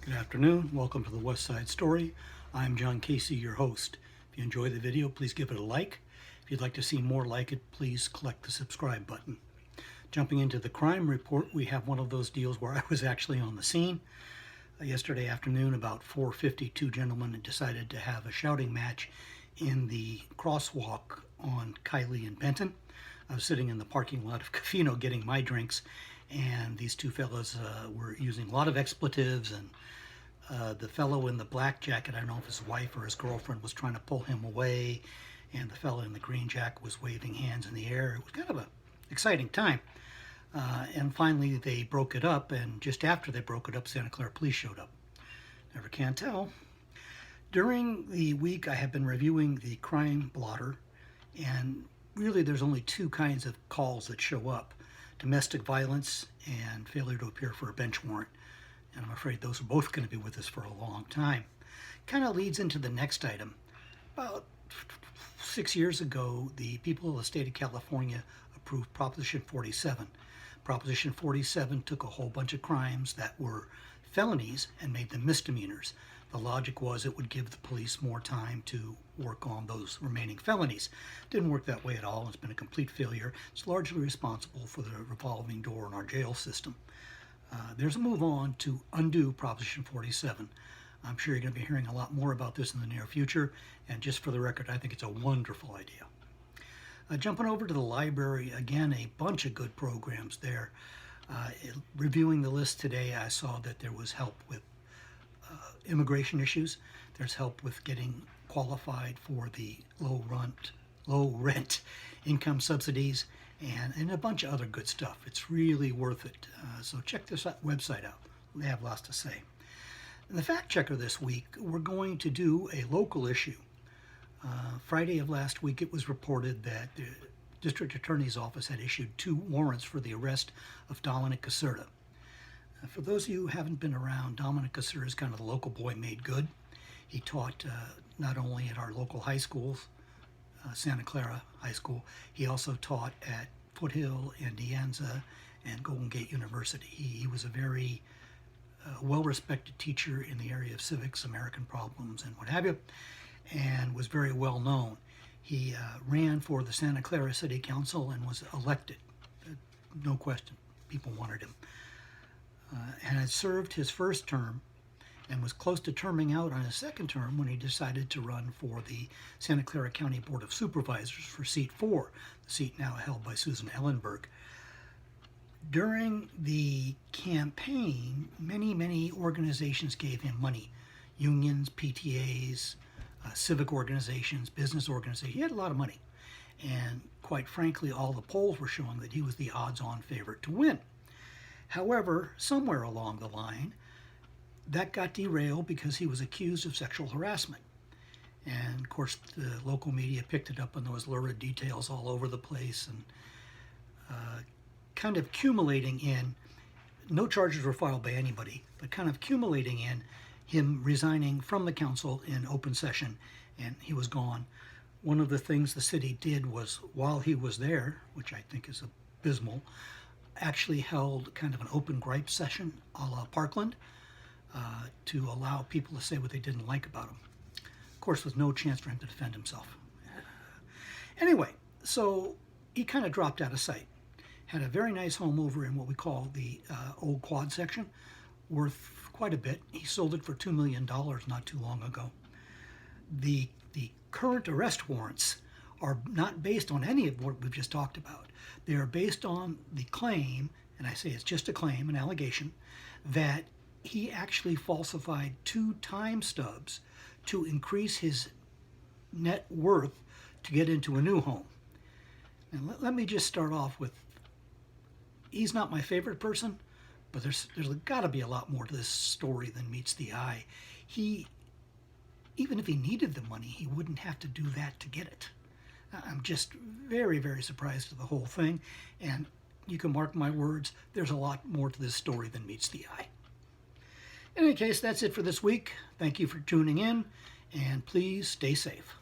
Good afternoon. Welcome to the West Side Story. I'm John Casey, your host. If you enjoy the video, please give it a like. If you'd like to see more like it, please click the subscribe button. Jumping into the crime report, we have one of those deals where I was actually on the scene. Yesterday afternoon, about 4:50, two gentlemen had decided to have a shouting match in the crosswalk on Kylie and Benton. I was sitting in the parking lot of Cafino getting my drinks, and these two fellows were using a lot of expletives, and the fellow in the black jacket, I don't know if his wife or his girlfriend, was trying to pull him away, and the fellow in the green jacket was waving hands in the air. It was kind of an exciting time. And finally they broke it up, and just after they broke it up, Santa Clara police showed up. Never can tell. During the week I have been reviewing the crime blotter, and really there's only two kinds of calls that show up: domestic violence and failure to appear for a bench warrant. And I'm afraid those are both going to be with us for a long time. Kind of leads into the next item. About 6 years ago, the people of the state of California approved Proposition 47. Proposition 47 took a whole bunch of crimes that were felonies and made them misdemeanors. The logic was it would give the police more time to work on those remaining felonies. Didn't work that way at all. It's been a complete failure. It's largely responsible for the revolving door in our jail system. There's a move on to undo Proposition 47. I'm sure you're going to be hearing a lot more about this in the near future, and just for the record, I think it's a wonderful idea. Jumping over to the library, again, a bunch of good programs there. Reviewing the list today, I saw that there was help with immigration issues. There's help with getting qualified for the low rent income subsidies, and a bunch of other good stuff. It's really worth it. So check this website out. They have lots to say. In the fact checker this week, we're going to do a local issue. Friday of last week, it was reported that the district attorney's office had issued 2 warrants for the arrest of Dominic Caserta. For those of you who haven't been around, Dominic Caserta is kind of the local boy made good. He taught not only at our local high schools, Santa Clara High School, he also taught at Foothill and De Anza and Golden Gate University. He was a very well-respected teacher in the area of civics, American problems, and what have you, and was very well known. He ran for the Santa Clara City Council and was elected. No question, people wanted him. And had served his first term and was close to terming out on his second term when he decided to run for the Santa Clara County Board of Supervisors for seat 4, the seat now held by Susan Ellenberg. During the campaign, many organizations gave him money. Unions, PTAs, civic organizations, business organizations. He had a lot of money. And quite frankly, all the polls were showing that he was the odds-on favorite to win. However, somewhere along the line, that got derailed because he was accused of sexual harassment. And of course, the local media picked it up on those lurid details all over the place, and kind of accumulating in, no charges were filed by anybody, but kind of accumulating in him resigning from the council in open session, and he was gone. One of the things the city did was, while he was there, which I think is abysmal, actually held kind of an open gripe session a la Parkland, to allow people to say what they didn't like about him. Of course, with no chance for him to defend himself. Anyway, so he kind of dropped out of sight. Had a very nice home over in what we call the old quad section, worth quite a bit. He sold it for $2 million not too long ago. The current arrest warrants are not based on any of what we've just talked about. They are based on the claim, and I say it's just a claim, an allegation, that he actually falsified 2 time stubs to increase his net worth to get into a new home. And let me just start off with, he's not my favorite person, but there's got to be a lot more to this story than meets the eye. Even if he needed the money, he wouldn't have to do that to get it. I'm just very, very surprised at the whole thing, and you can mark my words, there's a lot more to this story than meets the eye. In any case, that's it for this week. Thank you for tuning in, and please stay safe.